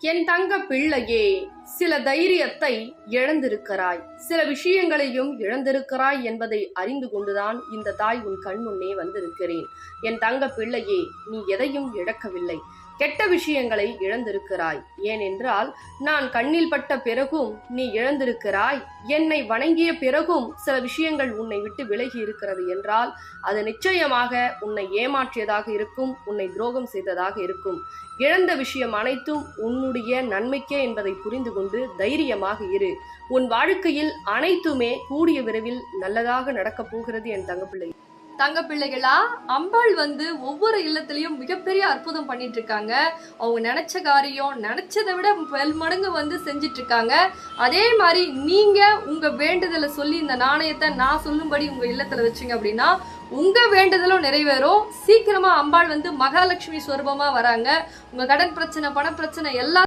என் தங்க பிள்ளையே, சில தைரியத்தை இழந்திருக்கிறாய், சில விஷயங்களையும் இழந்திருக்கிறாய் என்பதை அறிந்து கொண்டுதான் இந்த தாய் உன் கண் முன்னே வந்திருக்கிறேன். என் தங்க பிள்ளையே, நீ எதையும் இழக்கவில்லை. கெட்ட விஷயங்களை இழந்திருக்கிறாய். ஏனென்றால் நான் கண்ணில் பட்ட பிறகும் நீ இழந்திருக்கிறாய். என்னை வணங்கிய பிறகும் சில விஷயங்கள் உன்னை விட்டு விலகி இருக்கிறது என்றால் அது நிச்சயமாக உன்னை ஏமாற்றியதாக இருக்கும், உன்னை துரோகம் செய்ததாக இருக்கும். இழந்த விஷயம் அனைத்தும் உன்னுடைய நன்மைக்கே என்பதை புரிந்து கொண்டு தைரியமாக இரு. உன் வாழ்க்கையில் அனைத்துமே கூடிய விரைவில் நல்லதாக நடக்கப் போகிறது என் தங்கப்பிள்ளை. தங்க பிள்ளைகளா, அம்பாள் ஒவ்வொரு இல்லத்திலையும் மிகப்பெரிய அற்புதம் பண்ணிட்டு இருக்காங்க. அவங்க நினைச்ச காரியம் நினைச்சதை விட பல்மடங்கு செஞ்சிட்டு இருக்காங்க. அதே மாதிரி நீங்க உங்க வேண்டுதலை சொல்லி இந்த நாணயத்தை நான் சொல்லும்படி உங்க இல்லத்துல வச்சுங்க அப்படின்னா உங்க வேண்டுதலும் நிறைவேறும். சீக்கிரமா அம்பாள் மகாலட்சுமி ஸ்வரூபமா வராங்க. உங்க கடன் பிரச்சனை, பண பிரச்சனை எல்லா